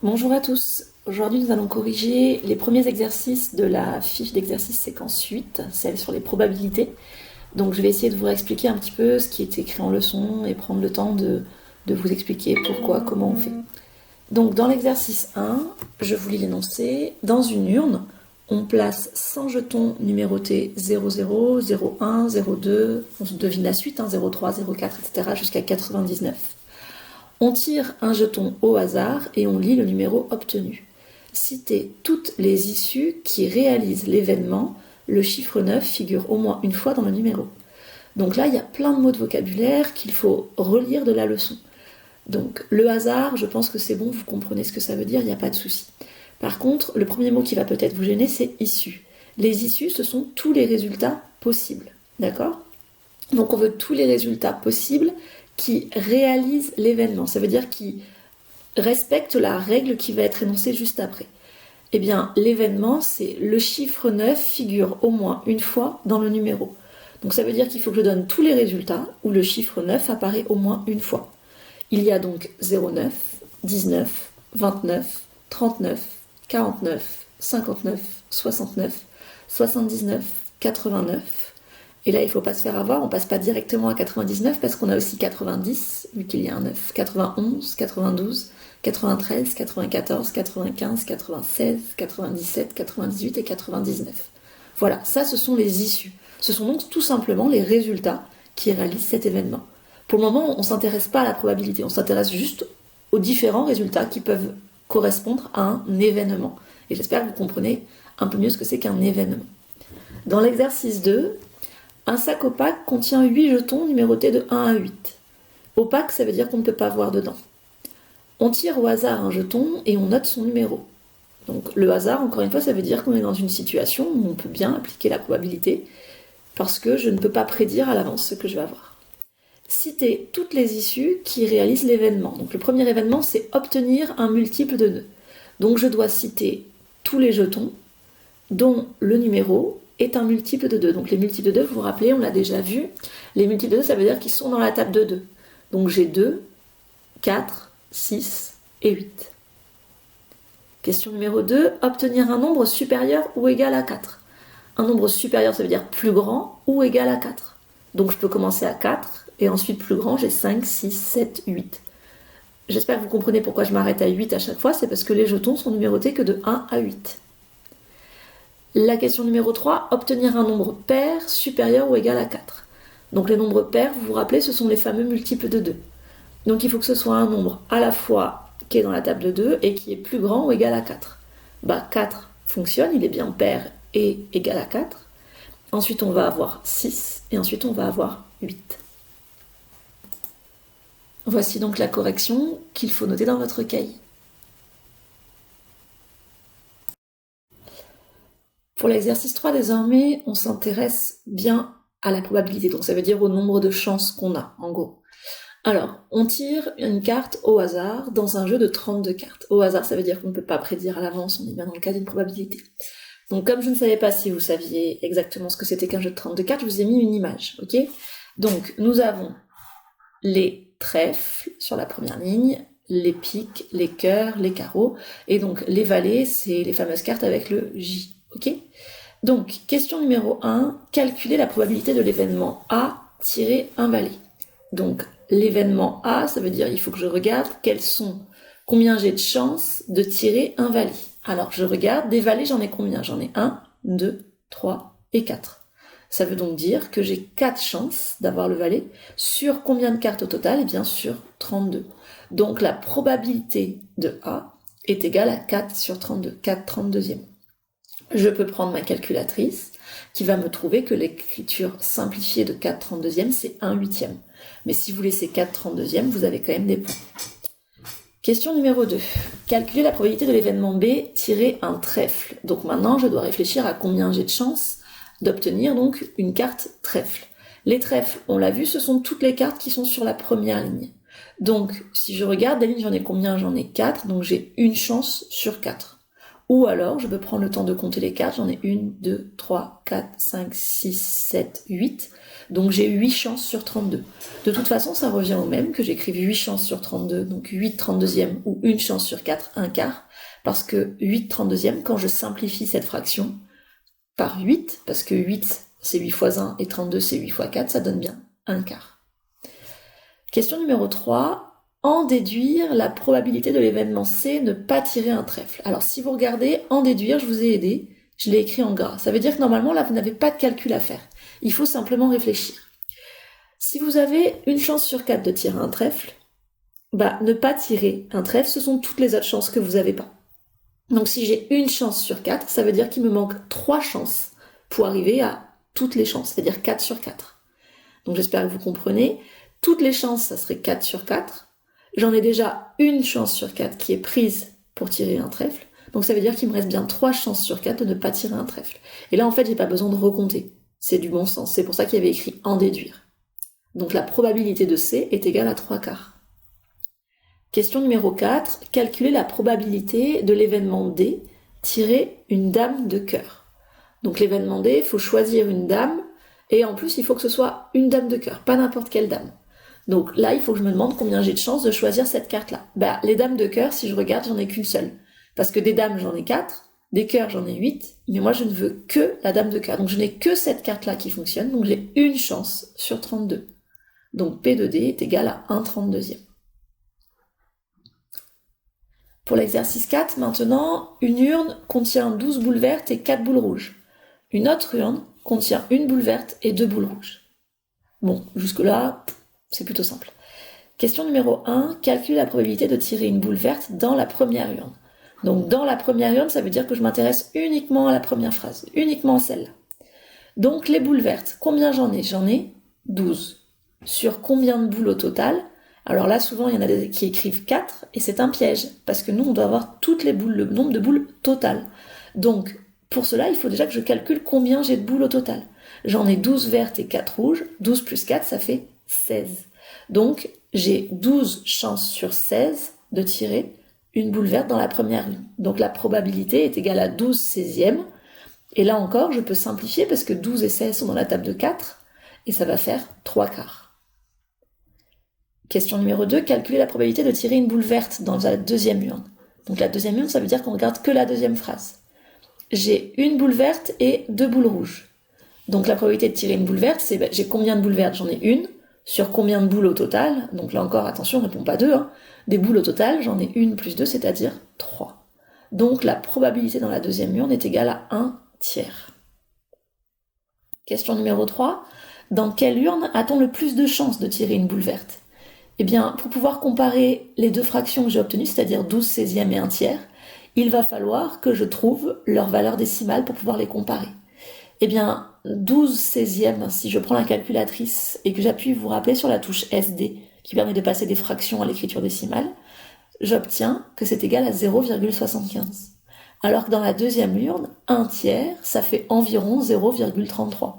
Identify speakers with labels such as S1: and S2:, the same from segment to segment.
S1: Bonjour à tous. Aujourd'hui, nous allons corriger les premiers exercices de la fiche d'exercice séquence 8, celle sur les probabilités. Donc, je vais essayer de vous expliquer un petit peu ce qui est écrit en leçon et prendre le temps de vous expliquer pourquoi, comment on fait. Donc, dans l'exercice 1, je vous lis l'énoncé. Dans une urne, on place 100 jetons numérotés 00, 01, 02, on devine la suite, 03, 04, etc. jusqu'à 99. On tire un jeton au hasard et on lit le numéro obtenu. Citez toutes les issues qui réalisent l'événement. Le chiffre 9 figure au moins une fois dans le numéro. Donc là, il y a plein de mots de vocabulaire qu'il faut relire de la leçon. Donc le hasard, je pense que c'est bon, vous comprenez ce que ça veut dire, il n'y a pas de souci. Par contre, le premier mot qui va peut-être vous gêner, c'est issue. Les issues, ce sont tous les résultats possibles. D'accord ? Donc on veut tous les résultats possibles qui réalisent l'événement. Ça veut dire qui respectent la règle qui va être énoncée juste après. Eh bien, l'événement, c'est le chiffre 9 figure au moins une fois dans le numéro. Donc ça veut dire qu'il faut que je donne tous les résultats où le chiffre 9 apparaît au moins une fois. Il y a donc 09, 19, 29, 39, 49, 59, 69, 79, 89. Et là, il ne faut pas se faire avoir, on ne passe pas directement à 99 parce qu'on a aussi 90, vu qu'il y a un 9, 91, 92, 93, 94, 95, 96, 97, 98 et 99. Voilà, ça ce sont les issues. Ce sont donc tout simplement les résultats qui réalisent cet événement. Pour le moment, on ne s'intéresse pas à la probabilité, on s'intéresse juste aux différents résultats qui peuvent correspondre à un événement. Et j'espère que vous comprenez un peu mieux ce que c'est qu'un événement. Dans l'exercice 2, un sac opaque contient 8 jetons numérotés de 1 à 8. Opaque, ça veut dire qu'on ne peut pas voir dedans. On tire au hasard un jeton et on note son numéro. Donc le hasard, encore une fois, ça veut dire qu'on est dans une situation où on peut bien appliquer la probabilité parce que je ne peux pas prédire à l'avance ce que je vais avoir. Citez toutes les issues qui réalisent l'événement. Donc le premier événement, c'est obtenir un multiple de 2. Donc je dois citer tous les jetons dont le numéro est un multiple de 2. Donc les multiples de 2, vous vous rappelez, on l'a déjà vu. Les multiples de 2, ça veut dire qu'ils sont dans la table de 2. Donc j'ai 2, 4, 6 et 8. Question numéro 2, obtenir un nombre supérieur ou égal à 4. Un nombre supérieur, ça veut dire plus grand ou égal à 4. Donc je peux commencer à 4 et ensuite plus grand, j'ai 5, 6, 7, 8. J'espère que vous comprenez pourquoi je m'arrête à 8 à chaque fois, c'est parce que les jetons sont numérotés que de 1 à 8. La question numéro 3, obtenir un nombre pair supérieur ou égal à 4. Donc les nombres pairs, vous vous rappelez, ce sont les fameux multiples de 2. Donc il faut que ce soit un nombre à la fois qui est dans la table de 2 et qui est plus grand ou égal à 4. 4 fonctionne, il est bien pair et égal à 4. Ensuite on va avoir 6 et ensuite on va avoir 8. Voici donc la correction qu'il faut noter dans votre cahier. Pour l'exercice 3, désormais, on s'intéresse bien à la probabilité. Donc ça veut dire au nombre de chances qu'on a, en gros. Alors, on tire une carte au hasard dans un jeu de 32 cartes. Au hasard, ça veut dire qu'on ne peut pas prédire à l'avance, on est bien dans le cas d'une probabilité. Donc comme je ne savais pas si vous saviez exactement ce que c'était qu'un jeu de 32 cartes, je vous ai mis une image, ok ? Donc nous avons les trèfles sur la première ligne, les piques, les cœurs, les carreaux, et donc les valets, c'est les fameuses cartes avec le J, ok ? Donc, question numéro 1, calculer la probabilité de l'événement A tirer un valet. Donc, l'événement A, ça veut dire il faut que je regarde combien j'ai de chances de tirer un valet. Alors, je regarde, des valets, j'en ai combien ? J'en ai 1, 2, 3 et 4. Ça veut donc dire que j'ai 4 chances d'avoir le valet. Sur combien de cartes au total ? Eh bien, sur 32. Donc, la probabilité de A est égale à 4 sur 32, 4 32e. Je peux prendre ma calculatrice qui va me trouver que l'écriture simplifiée de 4 32e, c'est 1 huitième. Mais si vous laissez 4 32e, vous avez quand même des points. Question numéro 2. Calculer la probabilité de l'événement B tirer un trèfle. Donc maintenant, je dois réfléchir à combien j'ai de chance d'obtenir donc une carte trèfle. Les trèfles, on l'a vu, ce sont toutes les cartes qui sont sur la première ligne. Donc, si je regarde, la ligne, j'en ai combien ? J'en ai 4, donc j'ai une chance sur 4. Ou alors, je peux prendre le temps de compter les cartes. J'en ai 1, 2, 3, 4, 5, 6, 7, 8. Donc j'ai 8 chances sur 32. De toute façon, ça revient au même que j'écrive 8 chances sur 32, donc 8 32e ou une chance sur 4, un quart. Parce que 8 32e, quand je simplifie cette fraction par 8, parce que 8 c'est 8 fois 1 et 32 c'est 8 fois 4, ça donne bien un quart. Question numéro 3. En déduire la probabilité de l'événement C ne pas tirer un trèfle. Alors si vous regardez, en déduire, je vous ai aidé, je l'ai écrit en gras. Ça veut dire que normalement là vous n'avez pas de calcul à faire. Il faut simplement réfléchir. Si vous avez une chance sur 4 de tirer un trèfle, ne pas tirer un trèfle, ce sont toutes les autres chances que vous n'avez pas. Donc si j'ai une chance sur 4, ça veut dire qu'il me manque 3 chances pour arriver à toutes les chances, c'est-à-dire 4 sur 4. Donc j'espère que vous comprenez. Toutes les chances, ça serait 4 sur 4. J'en ai déjà une chance sur 4 qui est prise pour tirer un trèfle. Donc ça veut dire qu'il me reste bien 3 chances sur 4 de ne pas tirer un trèfle. Et là, en fait, j'ai pas besoin de recompter. C'est du bon sens. C'est pour ça qu'il y avait écrit en déduire. Donc la probabilité de C est égale à 3 quarts. Question numéro 4. Calculer la probabilité de l'événement D, tirer une dame de cœur. Donc l'événement D, il faut choisir une dame, et en plus, il faut que ce soit une dame de cœur, pas n'importe quelle dame. Donc là, il faut que je me demande combien j'ai de chances de choisir cette carte-là. Les dames de cœur, si je regarde, j'en ai qu'une seule. Parce que des dames, j'en ai 4, des cœurs, j'en ai 8, mais moi, je ne veux que la dame de cœur. Donc je n'ai que cette carte-là qui fonctionne, donc j'ai une chance sur 32. Donc P de D est égal à 1/32e. Pour l'exercice 4, maintenant, une urne contient 12 boules vertes et 4 boules rouges. Une autre urne contient une boule verte et 2 boules rouges. Bon, jusque-là, c'est plutôt simple. Question numéro 1, calcule la probabilité de tirer une boule verte dans la première urne. Donc dans la première urne, ça veut dire que je m'intéresse uniquement à la première phrase, uniquement à celle-là. Donc les boules vertes, combien j'en ai ? J'en ai 12. Sur combien de boules au total ? Alors là, souvent, il y en a qui écrivent 4, et c'est un piège, parce que nous, on doit avoir toutes les boules, le nombre de boules totales. Donc, pour cela, il faut déjà que je calcule combien j'ai de boules au total. J'en ai 12 vertes et 4 rouges, 12 plus 4, ça fait 16. Donc, j'ai 12 chances sur 16 de tirer une boule verte dans la première ligne. Donc, la probabilité est égale à 12 16e. Et là encore, je peux simplifier parce que 12 et 16 sont dans la table de 4, et ça va faire 3 quarts. Question numéro 2, calculer la probabilité de tirer une boule verte dans la deuxième urne. Donc la deuxième urne, ça veut dire qu'on regarde que la deuxième phrase. J'ai une boule verte et 2 boules rouges. Donc la probabilité de tirer une boule verte, c'est j'ai combien de boules vertes ? J'en ai une. Sur combien de boules au total ? Donc là encore, attention, on ne répond pas 2. Des boules au total, j'en ai une plus 2, c'est-à-dire 3. Donc la probabilité dans la deuxième urne est égale à 1/3. Question numéro 3. Dans quelle urne a-t-on le plus de chances de tirer une boule verte ? Eh bien, pour pouvoir comparer les deux fractions que j'ai obtenues, c'est-à-dire 12 16e et 1/3, il va falloir que je trouve leur valeur décimale pour pouvoir les comparer. Eh bien, 12 16e, si je prends la calculatrice et que j'appuie, vous vous rappelez, sur la touche SD, qui permet de passer des fractions à l'écriture décimale, j'obtiens que c'est égal à 0,75. Alors que dans la deuxième urne, 1/3, ça fait environ 0,33.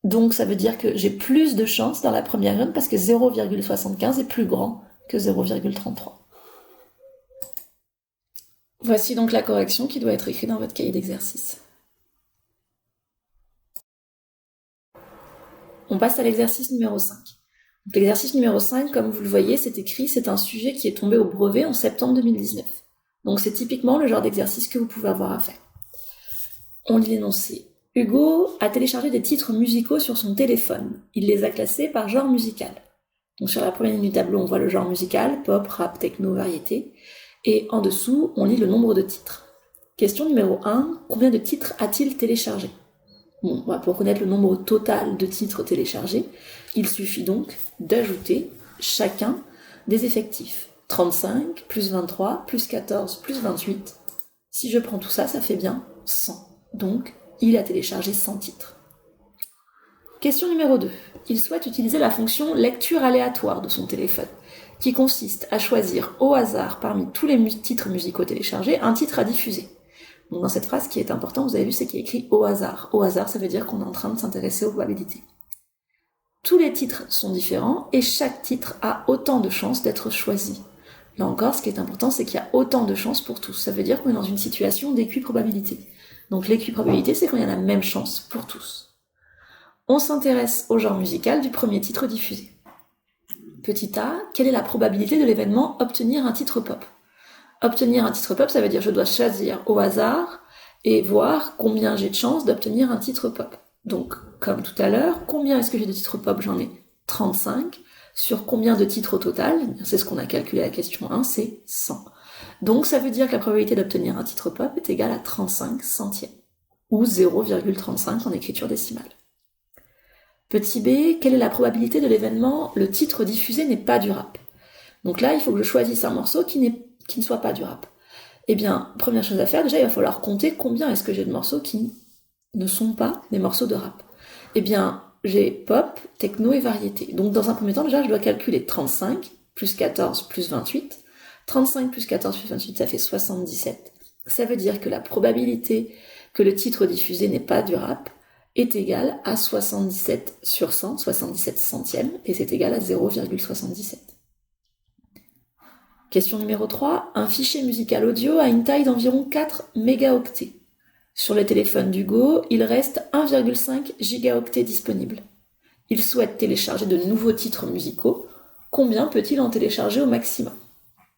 S1: Donc ça veut dire que j'ai plus de chance dans la première urne parce que 0,75 est plus grand que 0,33. Voici donc la correction qui doit être écrite dans votre cahier d'exercice. On passe à l'exercice numéro 5. Donc, l'exercice numéro 5, comme vous le voyez, c'est écrit, c'est un sujet qui est tombé au brevet en septembre 2019. Donc c'est typiquement le genre d'exercice que vous pouvez avoir à faire. On lit l'énoncé. Hugo a téléchargé des titres musicaux sur son téléphone. Il les a classés par genre musical. Donc sur la première ligne du tableau, on voit le genre musical, pop, rap, techno, variété. Et en dessous, on lit le nombre de titres. Question numéro 1, combien de titres a-t-il téléchargé ? Bon, pour connaître le nombre total de titres téléchargés, il suffit donc d'ajouter chacun des effectifs. 35, plus 23, plus 14, plus 28. Si je prends tout ça, ça fait bien 100. Donc, il a téléchargé 100 titres. Question numéro 2. Il souhaite utiliser la fonction lecture aléatoire de son téléphone, qui consiste à choisir au hasard parmi tous les titres musicaux téléchargés un titre à diffuser. Donc dans cette phrase, ce qui est important, vous avez vu, c'est qu'il y a écrit au hasard. Au hasard, ça veut dire qu'on est en train de s'intéresser aux probabilités. Tous les titres sont différents et chaque titre a autant de chances d'être choisi. Là encore, ce qui est important, c'est qu'il y a autant de chances pour tous. Ça veut dire qu'on est dans une situation d'équiprobabilité. Donc l'équiprobabilité, c'est quand il y a la même chance pour tous. On s'intéresse au genre musical du premier titre diffusé. Petit a, quelle est la probabilité de l'événement obtenir un titre pop? Obtenir un titre pop, ça veut dire je dois choisir au hasard et voir combien j'ai de chances d'obtenir un titre pop. Donc, comme tout à l'heure, combien est-ce que j'ai de titres pop? J'en ai 35. Sur combien de titres au total? C'est ce qu'on a calculé à la question 1, c'est 100. Donc ça veut dire que la probabilité d'obtenir un titre pop est égale à 35 centièmes, ou 0,35 en écriture décimale. Petit b, quelle est la probabilité de l'événement le titre diffusé n'est pas du rap? Donc là, il faut que je choisisse un morceau qui ne soit pas du rap. Eh bien, première chose à faire, déjà, il va falloir compter combien est-ce que j'ai de morceaux qui ne sont pas des morceaux de rap. Eh bien, j'ai pop, techno et variété. Donc dans un premier temps, déjà, je dois calculer 35 plus 14 plus 28. 35 plus 14 plus 28, ça fait 77. Ça veut dire que la probabilité que le titre diffusé n'est pas du rap est égale à 77 sur 100, 77 centièmes, et c'est égal à 0,77. Question numéro 3. Un fichier musical audio a une taille d'environ 4 mégaoctets. Sur le téléphone d'Hugo, il reste 1,5 gigaoctets disponible. Il souhaite télécharger de nouveaux titres musicaux. Combien peut-il en télécharger au maximum?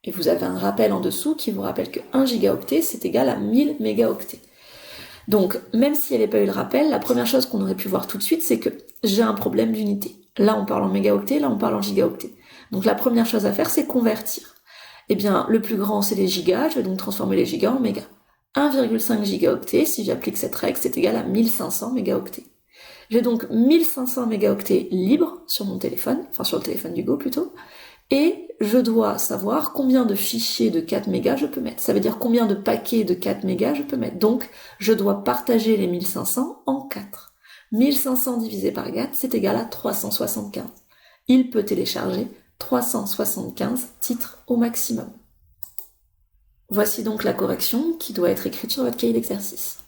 S1: Et vous avez un rappel en dessous qui vous rappelle que 1 gigaoctet, c'est égal à 1000 mégaoctets. Donc, même s'il n'y avait pas eu le rappel, la première chose qu'on aurait pu voir tout de suite, c'est que j'ai un problème d'unité. Là, on parle en mégaoctets, là, on parle en gigaoctets. Donc, la première chose à faire, c'est convertir. Eh bien, le plus grand, c'est les gigas, je vais donc transformer les gigas en mégas. 1,5 gigaoctets, si j'applique cette règle, c'est égal à 1500 mégaoctets. J'ai donc 1500 mégaoctets libres sur mon téléphone, enfin sur le téléphone d'Hugo plutôt, et je dois savoir combien de fichiers de 4 mégas je peux mettre. Ça veut dire combien de paquets de 4 mégas je peux mettre. Donc, je dois partager les 1500 en 4. 1500 divisé par 4, c'est égal à 375. Il peut télécharger 375 titres au maximum. Voici donc la correction qui doit être écrite sur votre cahier d'exercice.